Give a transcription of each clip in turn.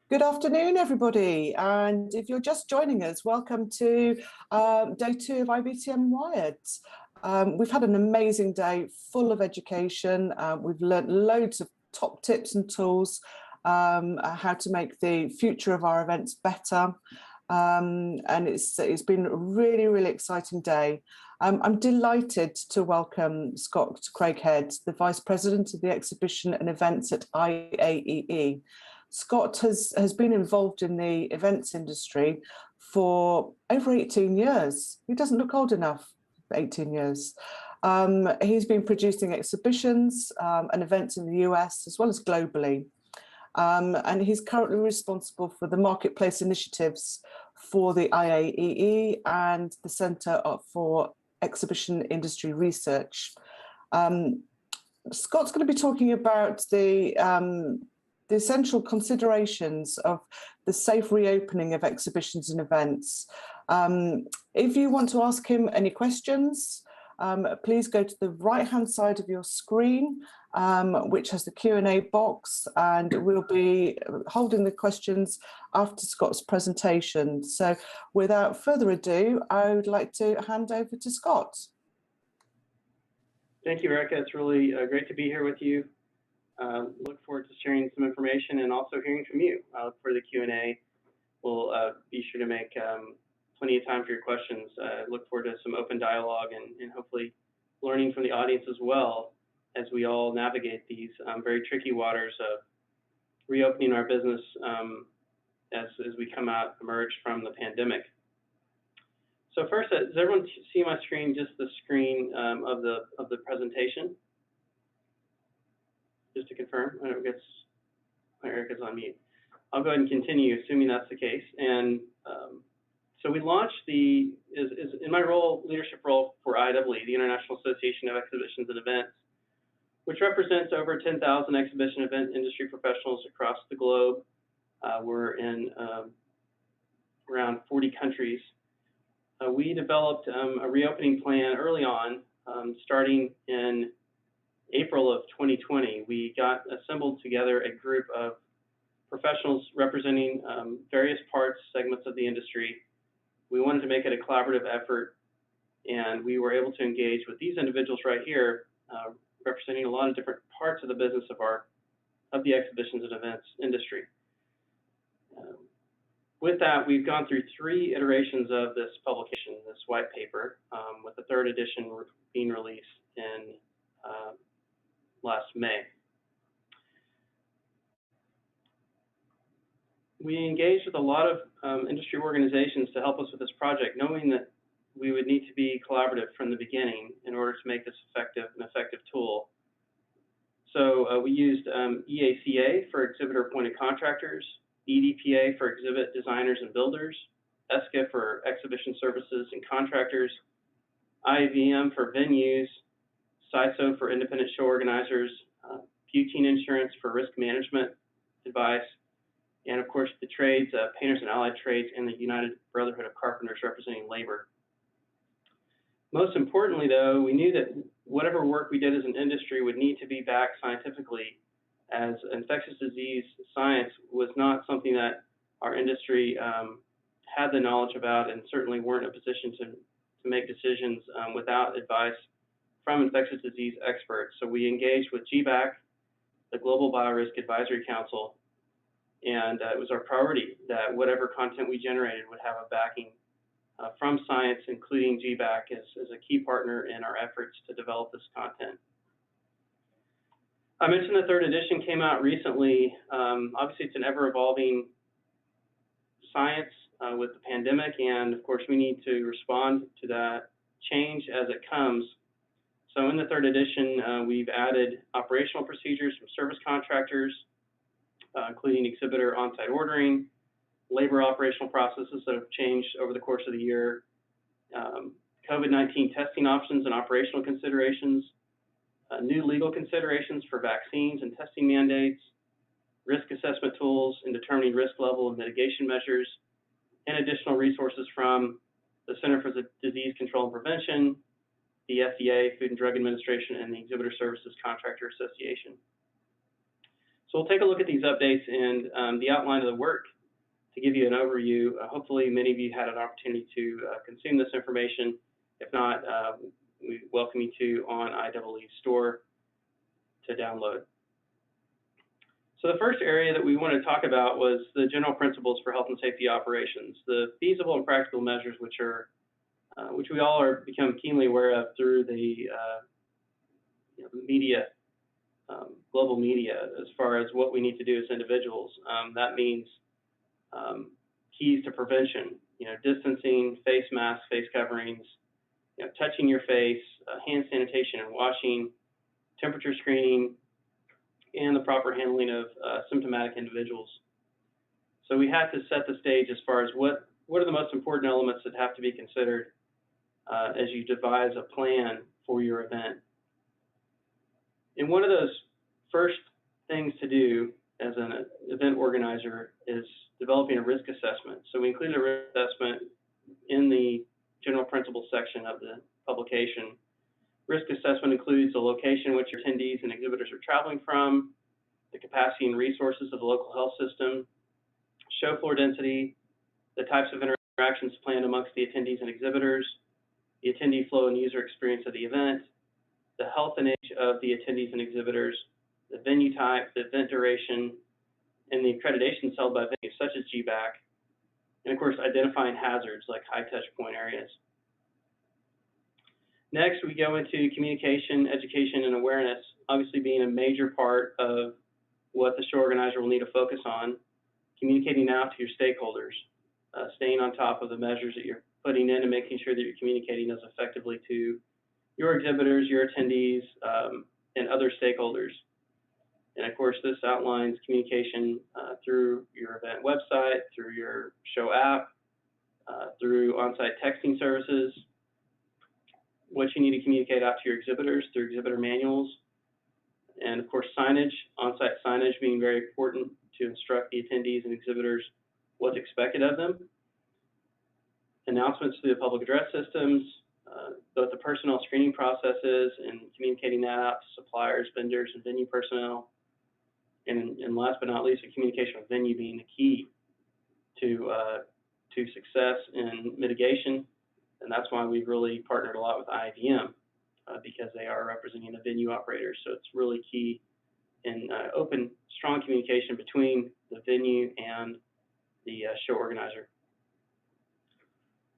Good afternoon, everybody. And if you're just joining us, welcome to day 2 of IBTM Wired. We've had an amazing day full of education. We've learnt loads of top tips and tools, how to make the future of our events better. And it's been a really, really exciting day. I'm delighted to welcome Scott Craighead, the Vice President of the Exhibition and Events at IAEE. Scott has been involved in the events industry for over 18 years. He doesn't look old enough for 18 years. He's been producing exhibitions and events in the US as well as globally. And he's currently responsible for the marketplace initiatives for the IAEE and the Centre for Exhibition Industry Research. Scott's going to be talking about the essential considerations of the safe reopening of exhibitions and events. If you want to ask him any questions, please go to the right-hand side of your screen, which has the Q&A box, and we'll be holding the questions after Scott's presentation. So without further ado, I would like to hand over to Scott. Thank you, Erica. It's really great to be here with you. Look forward to sharing some information and also hearing from you. For the Q&A, we'll be sure to make plenty of time for your questions. Look forward to some open dialogue and hopefully learning from the audience as well as we all navigate these very tricky waters of reopening our business as we emerge from the pandemic. So first, does everyone see my screen, just the screen of the presentation? Just to confirm, I guess my Erica's on mute. I'll go ahead and continue, assuming that's the case. And so we launched in my leadership role for IAEE, the International Association of Exhibitions and Events, which represents over 10,000 exhibition event industry professionals across the globe. We're in around 40 countries. We developed a reopening plan early on, starting in April of 2020. We got assembled together a group of professionals representing various segments of the industry. We wanted to make it a collaborative effort, and we were able to engage with these individuals right here, representing a lot of different parts of the business of the exhibitions and events industry. With that, we've gone through 3 iterations of this publication, this white paper, with the 3rd edition being released in last May. We engaged with a lot of industry organizations to help us with this project, knowing that we would need to be collaborative from the beginning in order to make this an effective tool. So we used EACA for exhibitor-appointed contractors, EDPA for exhibit designers and builders, ESCA for exhibition services and contractors, IVM for venues, CISO for independent show organizers, Butane Insurance for risk management advice, and of course the trades, painters and allied trades, and the United Brotherhood of Carpenters representing labor. Most importantly, though, we knew that whatever work we did as an industry would need to be backed scientifically, as infectious disease science was not something that our industry had the knowledge about, and certainly weren't in a position to make decisions without advice from infectious disease experts. So we engaged with GBAC, the Global Biorisk Advisory Council, and it was our priority that whatever content we generated would have a backing from science, including GBAC as a key partner in our efforts to develop this content. I mentioned the 3rd edition came out recently. Obviously, it's an ever-evolving science with the pandemic, and of course, we need to respond to that change as it comes. So in the 3rd edition, we've added operational procedures from service contractors, including exhibitor on-site ordering, labor operational processes that have changed over the course of the year, COVID-19 testing options and operational considerations, new legal considerations for vaccines and testing mandates, risk assessment tools in determining risk level and mitigation measures, and additional resources from the Center for Disease Control and Prevention, the FDA, Food and Drug Administration, and the Exhibitor Services Contractor Association. So we'll take a look at these updates and the outline of the work to give you an overview. Hopefully many of you had an opportunity to consume this information. If not, we welcome you to on IEEE Store to download. So the first area that we want to talk about was the general principles for health and safety operations, the feasible and practical measures which we all are become keenly aware of through the media, global media, as far as what we need to do as individuals. That means keys to prevention, distancing, face masks, face coverings, touching your face, hand sanitation and washing, temperature screening, and the proper handling of symptomatic individuals. So we had to set the stage as far as what are the most important elements that have to be considered as you devise a plan for your event. And one of those first things to do as an event organizer is developing a risk assessment. So we included a risk assessment in the general principles section of the publication. Risk assessment includes the location which your attendees and exhibitors are traveling from, the capacity and resources of the local health system, show floor density, the types of interactions planned amongst the attendees and exhibitors, the attendee flow and user experience of the event, the health and age of the attendees and exhibitors, the venue type, the event duration, and the accreditations held by venues such as GBAC, and of course identifying hazards like high touch point areas. Next, we go into communication, education, and awareness, obviously being a major part of what the show organizer will need to focus on, communicating out to your stakeholders, staying on top of the measures that you're putting in and making sure that you're communicating as effectively to your exhibitors, your attendees, and other stakeholders. And of course, this outlines communication through your event website, through your show app, through on-site texting services, what you need to communicate out to your exhibitors through exhibitor manuals, and of course signage, on-site signage being very important to instruct the attendees and exhibitors what's expected of them. Announcements through the public address systems, both the personnel screening processes and communicating that out to suppliers, vendors, and venue personnel. And last but not least, the communication with venue being the key to success and mitigation. And that's why we've really partnered a lot with IBTM because they are representing the venue operators. So it's really key in open, strong communication between the venue and the show organizer.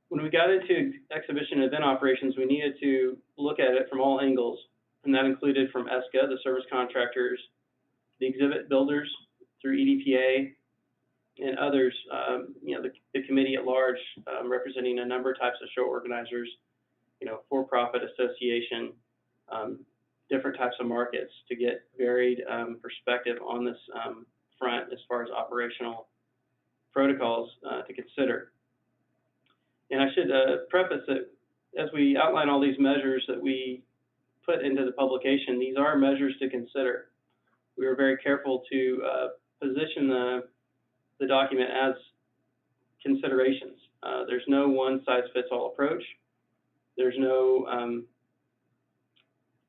When we got into exhibition and event operations, we needed to look at it from all angles, and that included from ESCA, the service contractors, the exhibit builders through EDPA, and others, the committee at large, representing a number of types of show organizers, for-profit association, different types of markets to get varied perspective on this front as far as operational protocols to consider. And I should preface that as we outline all these measures that we put into the publication, these are measures to consider. We were very careful to position the document as considerations. There's no one-size-fits-all approach. There's no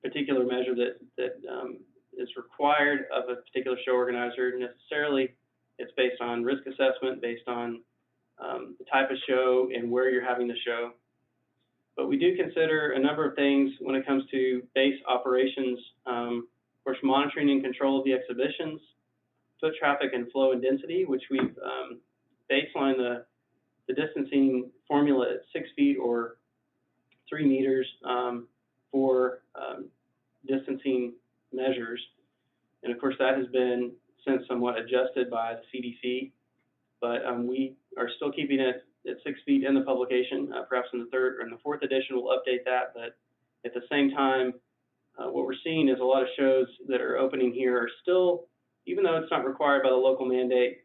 particular measure that is required of a particular show organizer necessarily. It's based on risk assessment, based on the type of show and where you're having the show. But we do consider a number of things when it comes to base operations. Of course, monitoring and control of the exhibitions, foot traffic and flow and density, which we've baselined the distancing formula at 6 feet or 3 meters for distancing measures. And of course, that has been since somewhat adjusted by the CDC, but we are still keeping it at 6 feet in the publication. Perhaps in the third or in the fourth edition, we'll update that. But at the same time, what we're seeing is a lot of shows that are opening here are still, even though it's not required by the local mandate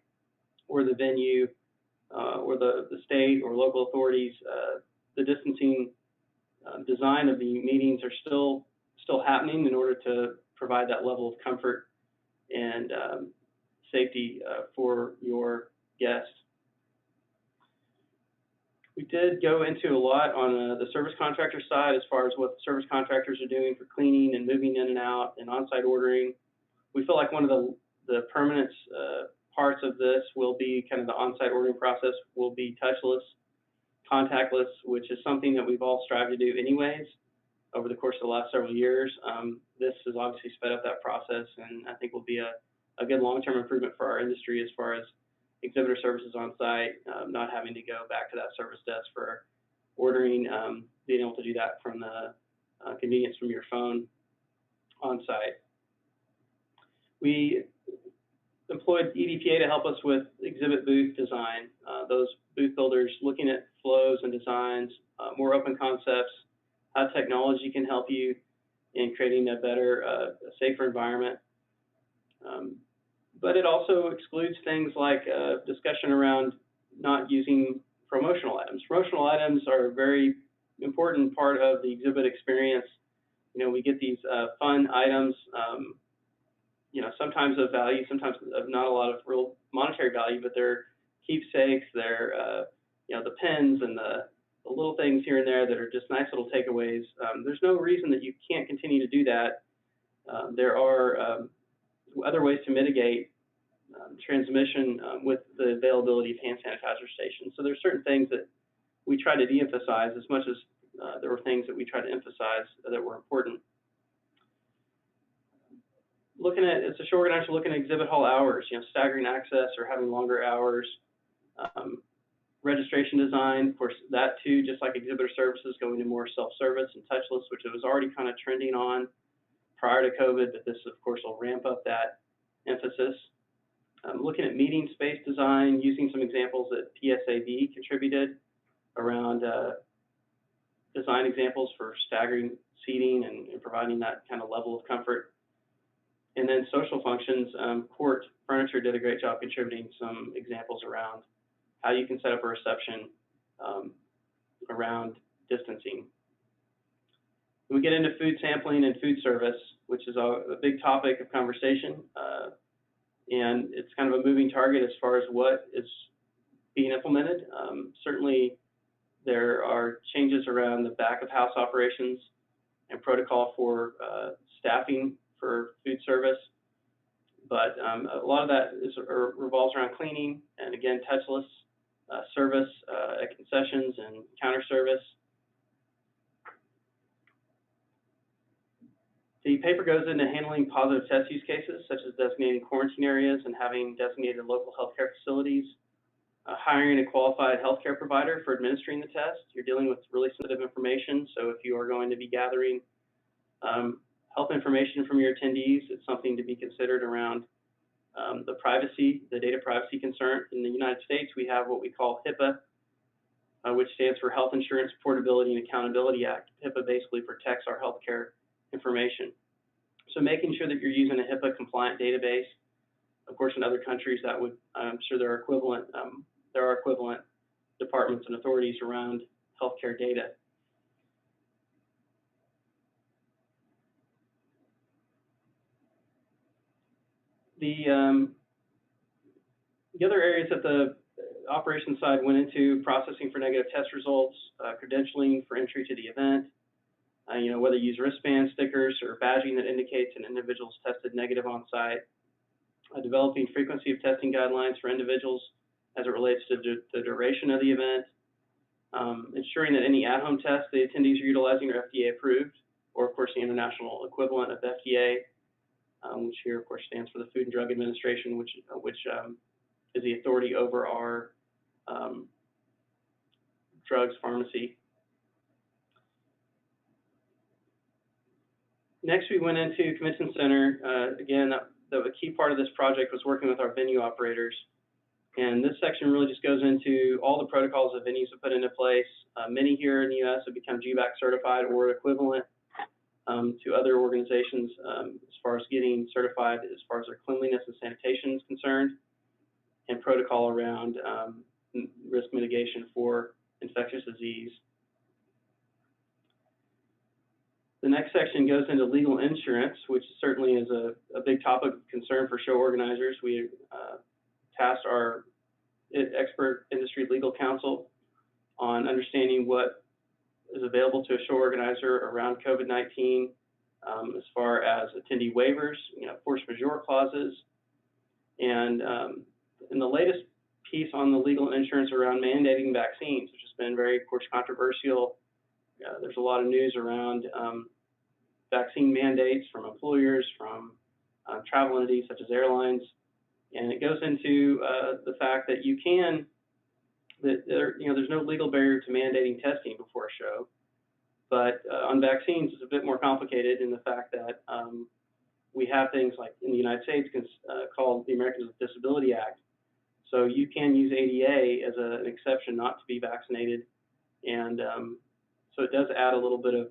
or the venue or the state or local authorities, the distancing design of the meetings are still happening in order to provide that level of comfort and safety for your guests. We did go into a lot on the service contractor side as far as what the service contractors are doing for cleaning and moving in and out and on-site ordering. We feel like one of the The permanent parts of this will be kind of the on-site ordering process will be touchless, contactless, which is something that we've all strived to do anyways over the course of the last several years. This has obviously sped up that process, and I think will be a good long-term improvement for our industry as far as exhibitor services on site, not having to go back to that service desk for ordering, being able to do that from the convenience from your phone on site. We employed EDPA to help us with exhibit booth design. Those booth builders looking at flows and designs, more open concepts, how technology can help you in creating a better, safer environment. But it also excludes things like discussion around not using promotional items. Promotional items are a very important part of the exhibit experience. You know, we get these fun items, you know, sometimes of value, sometimes of not a lot of real monetary value, but they're keepsakes, they're, you know, the pens and the little things here and there that are just nice little takeaways. There's no reason that you can't continue to do that. There are other ways to mitigate transmission with the availability of hand sanitizer stations. So there's certain things that we try to de-emphasize as much as there were things that we tried to emphasize that were important. Looking at, as a show organizer, looking at exhibit hall hours, you know, staggering access or having longer hours. Registration design, of course, that too, just like exhibitor services, going to more self-service and touchless, which it was already kind of trending on prior to COVID, but this, of course, will ramp up that emphasis. Looking at meeting space design, using some examples that PSAB contributed around design examples for staggering seating and providing that kind of level of comfort. And then social functions, Court Furniture did a great job contributing some examples around how you can set up a reception around distancing. We get into food sampling and food service, which is a big topic of conversation. And it's kind of a moving target as far as what is being implemented. Certainly, there are changes around the back of house operations and protocol for staffing for food service. But a lot of that revolves around cleaning and, again, touchless service at concessions and counter service. The paper goes into handling positive test use cases, such as designating quarantine areas and having designated local healthcare facilities, hiring a qualified healthcare provider for administering the test. You're dealing with really sensitive information, so if you are going to be gathering health information from your attendees, it's something to be considered around the privacy, the data privacy concern. In the United States, we have what we call HIPAA, which stands for Health Insurance Portability and Accountability Act. HIPAA basically protects our healthcare information. So making sure that you're using a HIPAA compliant database. Of course, in other countries that would, I'm sure there are equivalent departments and authorities around healthcare data. The other areas that the operations side went into: processing for negative test results, credentialing for entry to the event, you know, whether you use wristband stickers or badging that indicates an individual's tested negative on site, developing frequency of testing guidelines for individuals as it relates to the duration of the event, ensuring that any at-home tests the attendees are utilizing are FDA approved, or of course the international equivalent of FDA, which here of course stands for the Food and Drug Administration, which is the authority over our drugs pharmacy. Next, we went into Convention Center. Again, a key part of this project was working with our venue operators. And this section really just goes into all the protocols that venues have put into place. Many here in the U.S. have become GBAC certified or equivalent to other organizations as far as getting certified as far as their cleanliness and sanitation is concerned, and protocol around risk mitigation for infectious disease. The next section goes into legal insurance, which certainly is a big topic of concern for show organizers. We tasked our expert industry legal counsel on understanding what is available to a show organizer around COVID-19 as far as attendee waivers, you know, force majeure clauses, And in the latest piece on the legal and insurance around mandating vaccines, which has been very, of course, controversial. There's a lot of news around vaccine mandates from employers, from travel entities such as airlines, and it goes into the fact that there's no legal barrier to mandating testing before a show, but on vaccines it's a bit more complicated in the fact that we have things like in the United States called the Americans with Disability Act. So you can use ADA as an exception not to be vaccinated, and so it does add a little bit of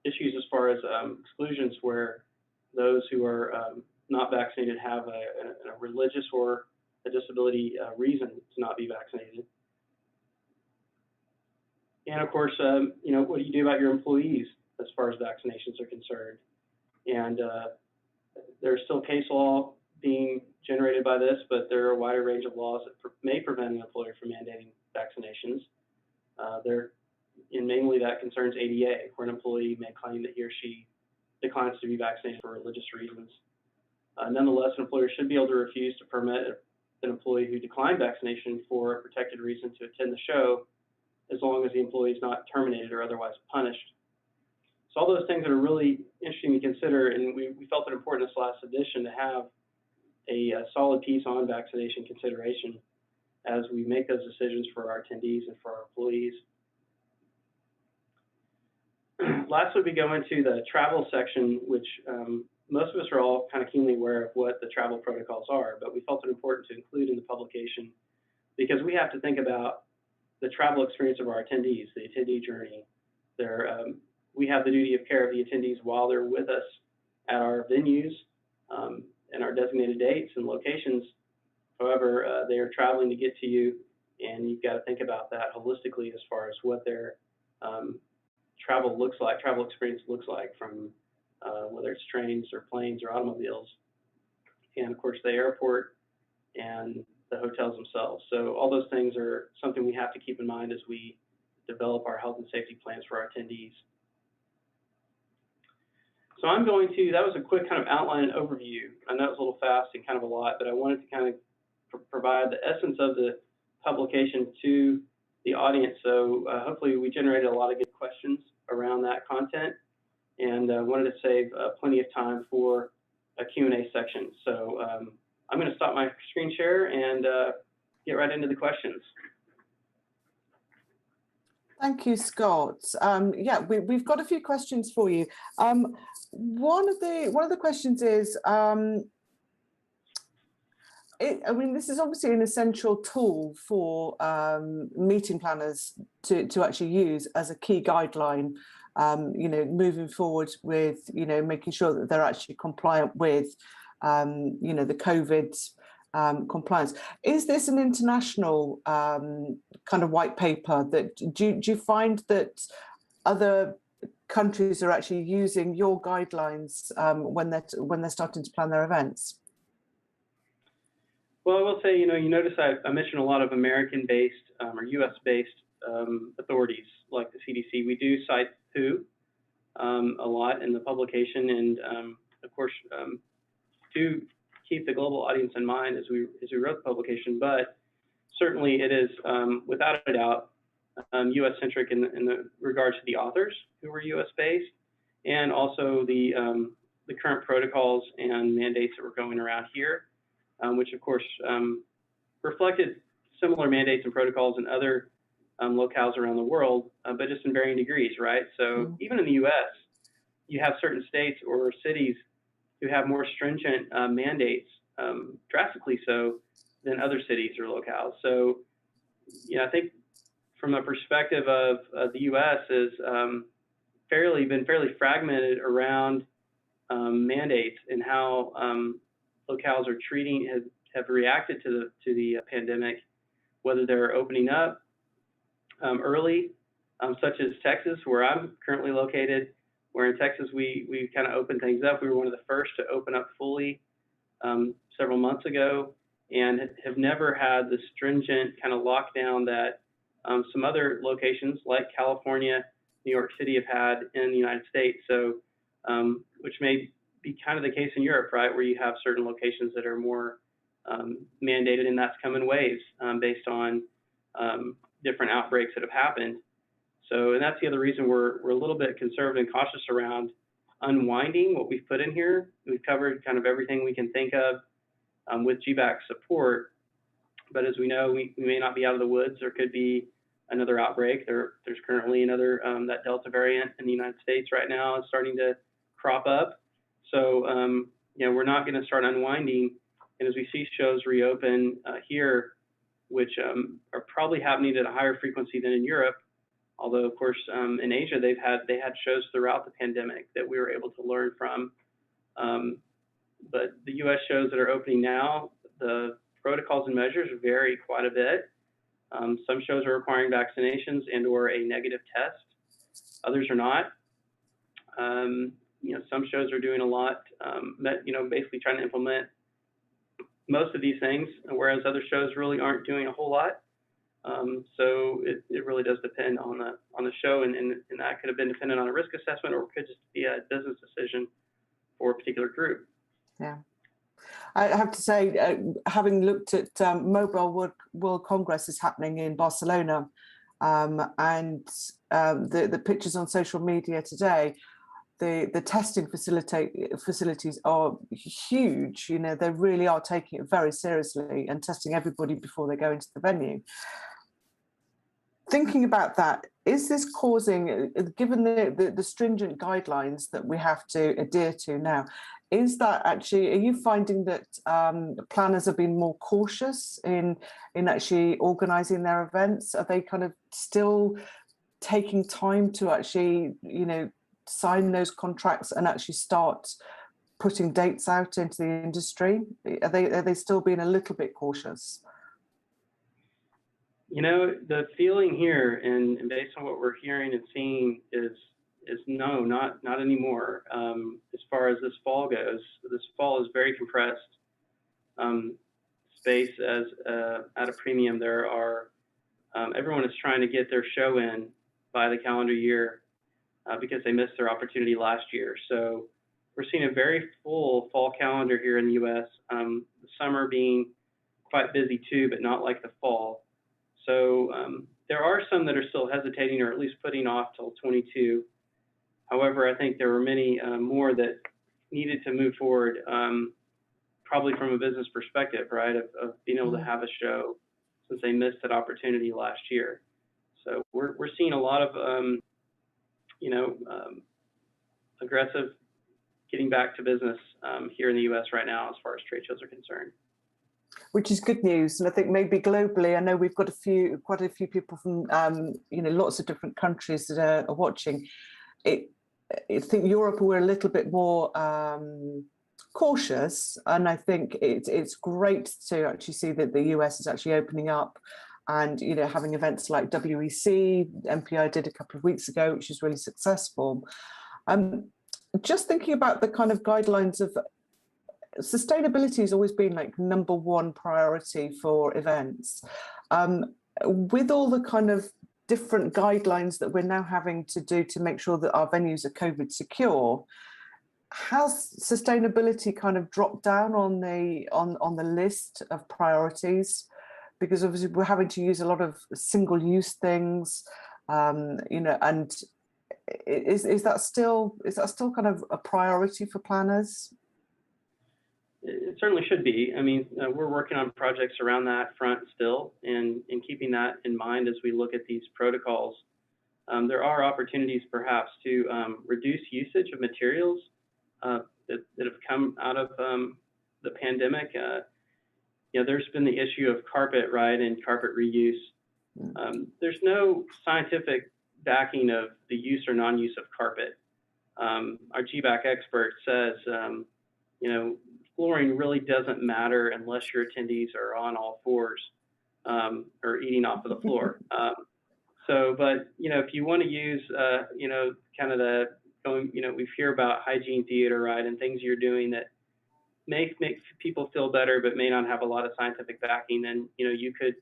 issues as far as exclusions where those who are not vaccinated have a religious or a disability reason to not be vaccinated. And of course, what do you do about your employees as far as vaccinations are concerned? And there's still case law being generated by this, but there are a wider range of laws that may prevent an employer from mandating vaccinations. And mainly that concerns ADA, where an employee may claim that he or she declines to be vaccinated for religious reasons. Nonetheless, an employer should be able to refuse to permit an employee who declined vaccination for a protected reason to attend the show, as long as the employee is not terminated or otherwise punished. So all those things that are really interesting to consider, and we felt it important this last edition to have a solid piece on vaccination consideration as we make those decisions for our attendees and for our employees. Lastly, we go into the travel section, which most of us are all kind of keenly aware of what the travel protocols are, but we felt it important to include in the publication because we have to think about the travel experience of our attendees, the attendee journey. We have the duty of care of the attendees while they're with us at our venues and our designated dates and locations. However, they are traveling to get to you, and you've got to think about that holistically as far as what their travel experience looks like, from whether it's trains or planes or automobiles, and of course the airport and the hotels themselves. So all those things are something we have to keep in mind as we develop our health and safety plans for our attendees. So that was a quick kind of outline and overview. I know it was a little fast and kind of a lot, but I wanted to kind of provide the essence of the publication to the audience. So hopefully we generated a lot of good questions around that content, and wanted to save plenty of time for a Q&A section. So I'm going to stop my screen share and get right into the questions. Thank you, Scott. Yeah, we've got a few questions for you. One of the questions is, this is obviously an essential tool for meeting planners to actually use as a key guideline, moving forward with, making sure that they're actually compliant with, the COVID compliance. Is this an international kind of white paper? That do you find that other countries are actually using your guidelines when they're starting to plan their events? Well, I will say, you notice I mentioned a lot of American-based or U.S.-based authorities like the CDC. We do cite WHO a lot in the publication, and of course, do keep the global audience in mind as we wrote the publication. But certainly, it is without a doubt U.S.-centric in the regards to the authors who were U.S.-based, and also the current protocols and mandates that were going around here, which of course reflected similar mandates and protocols in other locales around the world, but just in varying degrees, right? So even in the U.S., you have certain states or cities who have more stringent mandates, drastically so, than other cities or locales. So, I think from a perspective of the U.S. is been fairly fragmented around mandates and how locales are have reacted to the pandemic, whether they're opening up early, such as Texas, where I'm currently located, where in Texas we kind of opened things up. We were one of the first to open up fully several months ago, and have never had the stringent kind of lockdown that some other locations like California, New York City have had in the United States. So, which may be kind of the case in Europe, right, where you have certain locations that are more mandated, and that's come in waves based on different outbreaks that have happened. So, and that's the other reason we're a little bit conservative and cautious around unwinding what we've put in here. We've covered kind of everything we can think of with GBAC support, but as we know, we may not be out of the woods. There could be another outbreak. There's currently another, that Delta variant in the United States right now is starting to crop up. So, you know, we're not going to start unwinding. And as we see shows reopen here, which are probably happening at a higher frequency than in Europe, although of course in Asia they had shows throughout the pandemic that we were able to learn from. But the U.S. shows that are opening now, the protocols and measures vary quite a bit. Some shows are requiring vaccinations and/or a negative test. Others are not. You know, some shows are doing a lot, you know, basically trying to implement most of these things, whereas other shows really aren't doing a whole lot. So it really does depend on the show, and that could have been dependent on a risk assessment, or it could just be a business decision for a particular group. Yeah. I have to say, having looked at Mobile World Congress is happening in Barcelona, and the pictures on social media today, the testing facilities are huge. You know, they really are taking it very seriously and testing everybody before they go into the venue. Thinking about that, is this causing, given the stringent guidelines that we have to adhere to now, is that actually, are you finding that planners have been more cautious in actually organising their events? Are they kind of still taking time to actually, you know, sign those contracts and actually start putting dates out into the industry? Are they still being a little bit cautious? You know, the feeling here, and based on what we're hearing and seeing, is no, not anymore. As far as this fall goes, this fall is very compressed space as at a premium. There are everyone is trying to get their show in by the calendar year because they missed their opportunity last year. So we're seeing a very full fall calendar here in the U.S. The summer being quite busy too, but not like the fall. So there are some that are still hesitating, or at least putting off till 22. However, I think there were many more that needed to move forward, probably from a business perspective, right, of being able to have a show since they missed that opportunity last year. So we're seeing a lot of, you know, aggressive getting back to business here in the U.S. right now as far as trade shows are concerned. Which is good news, and I think maybe globally, I know we've got quite a few people from you know, lots of different countries that are watching. I think Europe, we're a little bit more cautious, and I think it's great to actually see that the US is actually opening up, and you know, having events like WEC, MPI did a couple of weeks ago, which is really successful. Just thinking about the kind of guidelines of sustainability has always been like number one priority for events. With all the kind of different guidelines that we're now having to do to make sure that our venues are COVID secure, has sustainability kind of dropped down on the list of priorities? Because obviously we're having to use a lot of single-use things, you know, and is that still kind of a priority for planners? It certainly should be. I mean, we're working on projects around that front still, and keeping that in mind as we look at these protocols. There are opportunities perhaps to reduce usage of materials that have come out of the pandemic. You know, there's been the issue of carpet, right, and carpet reuse. There's no scientific backing of the use or non-use of carpet. Our GBAC expert says, you know, flooring really doesn't matter unless your attendees are on all fours or eating off of the floor. So, but, you know, if you want to use, you know, kind of the going, you know, we hear about hygiene theater, right, and things you're doing that make people feel better, but may not have a lot of scientific backing, then, you know, you could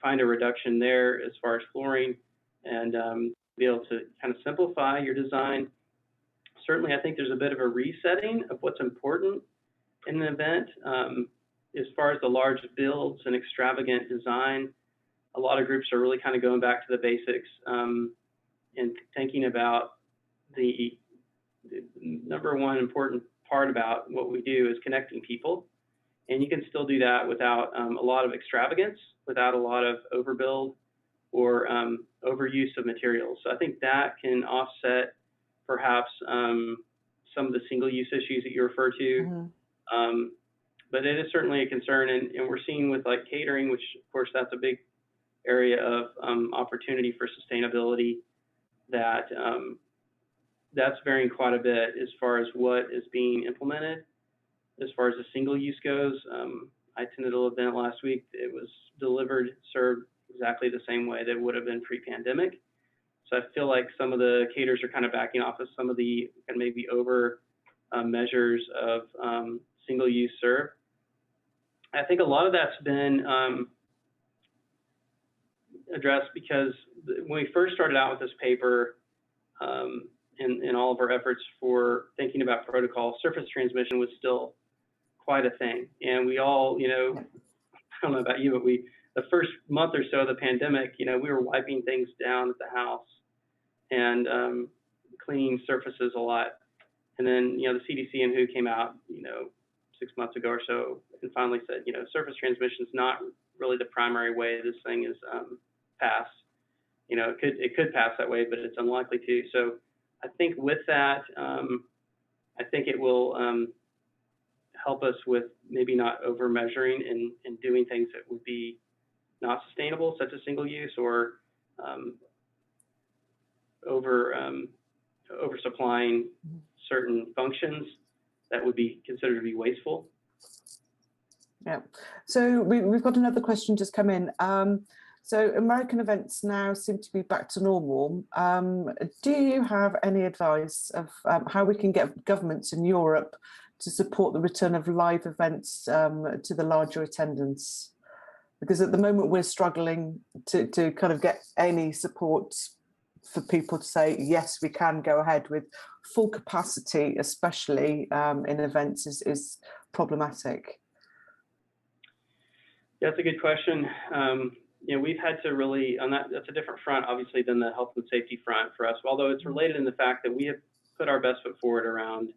find a reduction there as far as flooring, and be able to kind of simplify your design certainly I think there's a bit of a resetting of what's important in an event. As far as the large builds and extravagant design, a lot of groups are really kind of going back to the basics and thinking about the number one important part about what we do is connecting people. And you can still do that without a lot of extravagance, without a lot of overbuild or overuse of materials. So I think that can offset perhaps some of the single-use issues that you refer to. But it is certainly a concern, and we're seeing with like catering, which of course that's a big area of opportunity for sustainability, that that's varying quite a bit as far as what is being implemented. As far as the single use goes, I attended an event last week. It was delivered, served exactly the same way that it would have been pre-pandemic. So I feel like some of the caterers are kind of backing off of some of the and maybe over measures of single use serve. I think a lot of that's been addressed because when we first started out with this paper, in all of our efforts for thinking about protocol, surface transmission was still quite a thing. And we all, you know, I don't know about you, but the first month or so of the pandemic, you know, we were wiping things down at the house and cleaning surfaces a lot. And then, you know, the CDC and WHO came out, you know, 6 months ago or so, and finally said, you know, surface transmission is not really the primary way this thing is passed. You know, it could pass that way, but it's unlikely to. So I think with that, I think it will help us with maybe not over measuring and doing things that would be not sustainable, such as single use or over supplying certain functions that would be considered to be wasteful. Yeah. So we've got another question just come in. So American events now seem to be back to normal. Do you have any advice of how we can get governments in Europe to support the return of live events to the larger attendance? Because at the moment we're struggling to kind of get any support for people to say, yes, we can go ahead with full capacity, especially in events, is problematic. Yeah, that's a good question. You know, we've had to really, that's a different front, obviously, than the health and safety front for us, although it's related in the fact that we have put our best foot forward around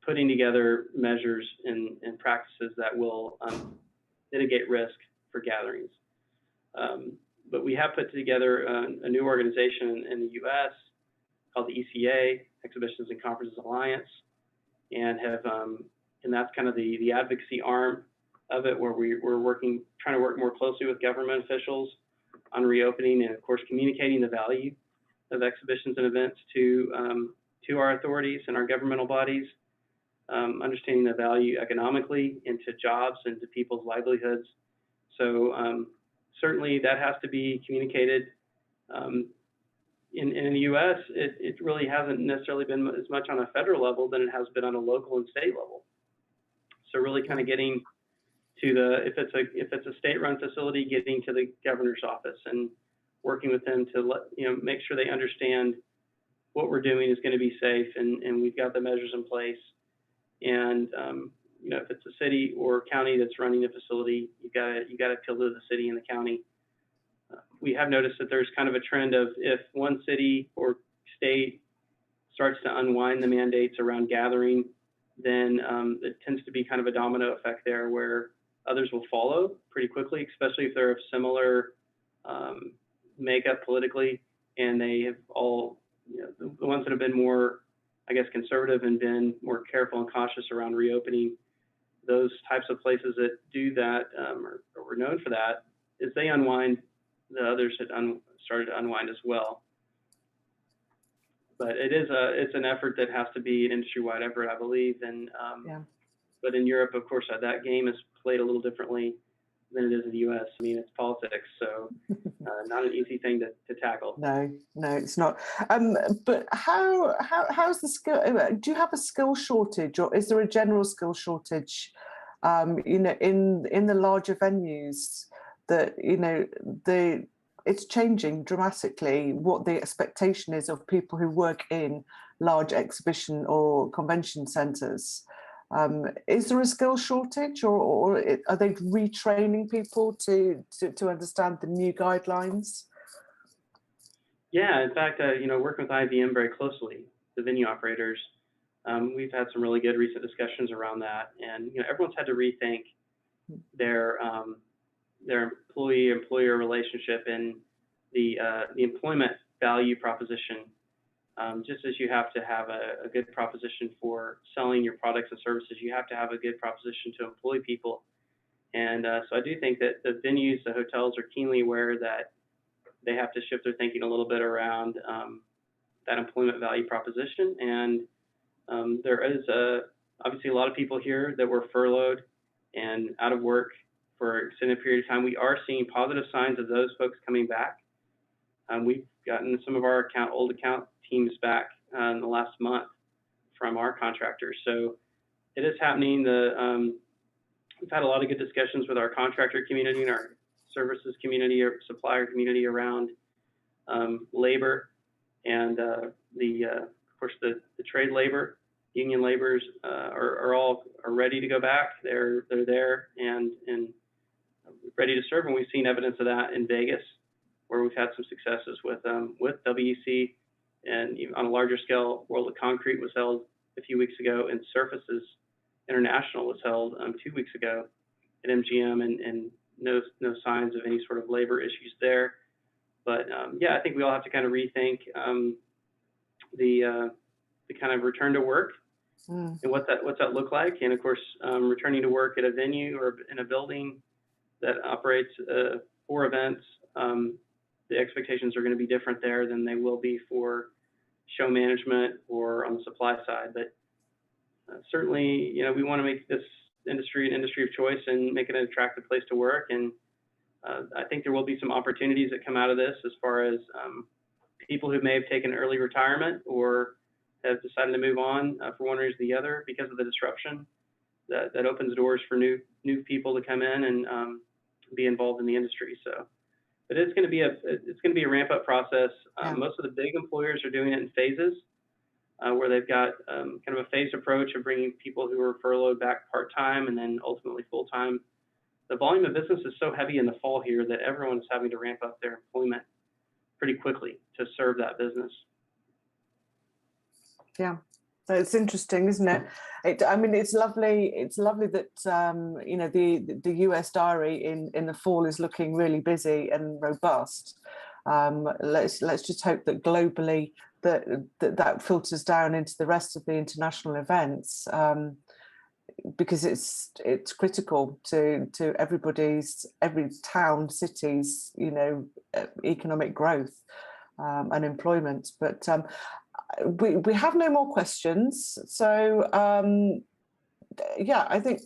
putting together measures and practices that will mitigate risk for gatherings. But we have put together a new organization in the US called the ECA, Exhibitions and Conferences Alliance, and have, and that's kind of the advocacy arm of it, where we're trying to work more closely with government officials on reopening and, of course, communicating the value of exhibitions and events to our authorities and our governmental bodies, understanding the value economically and to jobs and to people's livelihoods. So certainly that has to be communicated. In the U.S., it really hasn't necessarily been as much on a federal level than it has been on a local and state level. So really kind of getting to if it's a state-run facility, getting to the governor's office and working with them to make sure they understand what we're doing is going to be safe, and we've got the measures in place. And if it's a city or county that's running the facility, you got to appeal to the city and the county. We have noticed that there's kind of a trend of if one city or state starts to unwind the mandates around gathering, then it tends to be kind of a domino effect there where others will follow pretty quickly, especially if they're of similar makeup politically, and they have all, the ones that have been more, I guess, conservative and been more careful and cautious around reopening. Those types of places that do that or were known for that, is they unwind, the others had started to unwind as well. But it's an effort that has to be an industry-wide effort, I believe. And but in Europe, of course, that game is played a little differently than it is in the U.S. I mean, it's politics, so not an easy thing to tackle. No, it's not. But how's the skill? Do you have a skill shortage, or is there a general skill shortage? In the larger venues that the it's changing dramatically what the expectation is of people who work in large exhibition or convention centres. Is there a skill shortage, or are they retraining people to understand the new guidelines? Yeah, in fact, working with IBM very closely, the venue operators, we've had some really good recent discussions around that, and everyone's had to rethink their employee-employer relationship and the employment value proposition. Just as you have to have a good proposition for selling your products and services, you have to have a good proposition to employ people. And so I do think that the venues, the hotels, are keenly aware that they have to shift their thinking a little bit around that employment value proposition. And there is obviously a lot of people here that were furloughed and out of work for an extended period of time. We are seeing positive signs of those folks coming back. We've gotten some of our old account teams back in the last month from our contractors. So it is happening. We've had a lot of good discussions with our contractor community and our services community or supplier community around labor and of course the trade labor, union laborers are ready to go back. They're there and ready to serve, and we've seen evidence of that in Vegas, where we've had some successes with WEC, and even on a larger scale, World of Concrete was held a few weeks ago, and Surfaces International was held 2 weeks ago at MGM, and no signs of any sort of labor issues there. But yeah, I think we all have to kind of rethink the kind of return to work and what's that look like, and of course returning to work at a venue or in a building that operates 4 events. The expectations are going to be different there than they will be for show management or on the supply side. But certainly, we want to make this industry an industry of choice and make it an attractive place to work. And I think there will be some opportunities that come out of this as far as people who may have taken early retirement or have decided to move on for one reason or the other because of the disruption. That opens doors for new people to come in and be involved in the industry. So. But it's going to be a ramp up process. Most of the big employers are doing it in phases, where they've got kind of a phased approach of bringing people who are furloughed back part-time and then ultimately full-time. The volume of business is so heavy in the fall here that everyone is having to ramp up their employment pretty quickly to serve that business. Yeah. So it's interesting, isn't it? I mean, it's lovely. It's lovely that the US diary in the fall is looking really busy and robust. Let's just hope that globally that filters down into the rest of the international events, because it's critical to every town, cities, economic growth and employment. But we have no more questions. So yeah, I think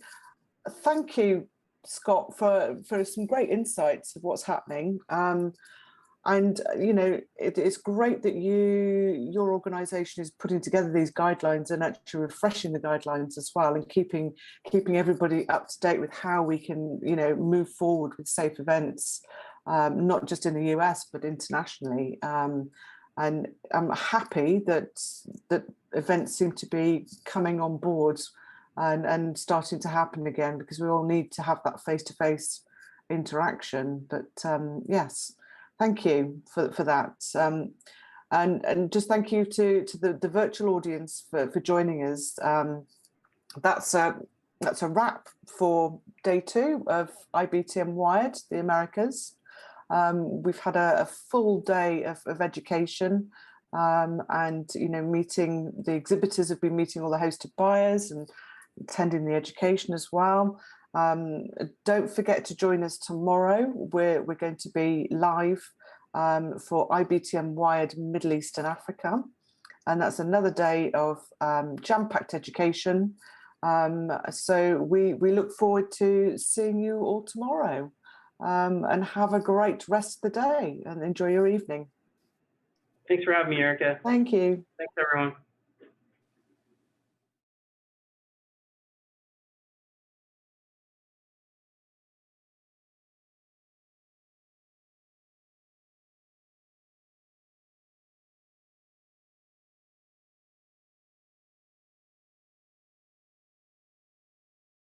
thank you, Scott, for some great insights of what's happening. And it's great that your organisation is putting together these guidelines and actually refreshing the guidelines as well, and keeping everybody up to date with how we can move forward with safe events, not just in the US but internationally. And I'm happy that events seem to be coming on board and starting to happen again, because we all need to have that face-to-face interaction. But yes, thank you for that. And just thank you to the virtual audience for joining us. That's a wrap for day 2 of IBTM Wired, the Americas. We've had a full day of education, and meeting the exhibitors, have been meeting all the hosted buyers and attending the education as well. Don't forget to join us tomorrow. We're going to be live for IBTM Wired Middle East and Africa, and that's another day of jam-packed education. So we look forward to seeing you all tomorrow. And have a great rest of the day and enjoy your evening. Thanks for having me, Erica. Thank you. Thanks, everyone.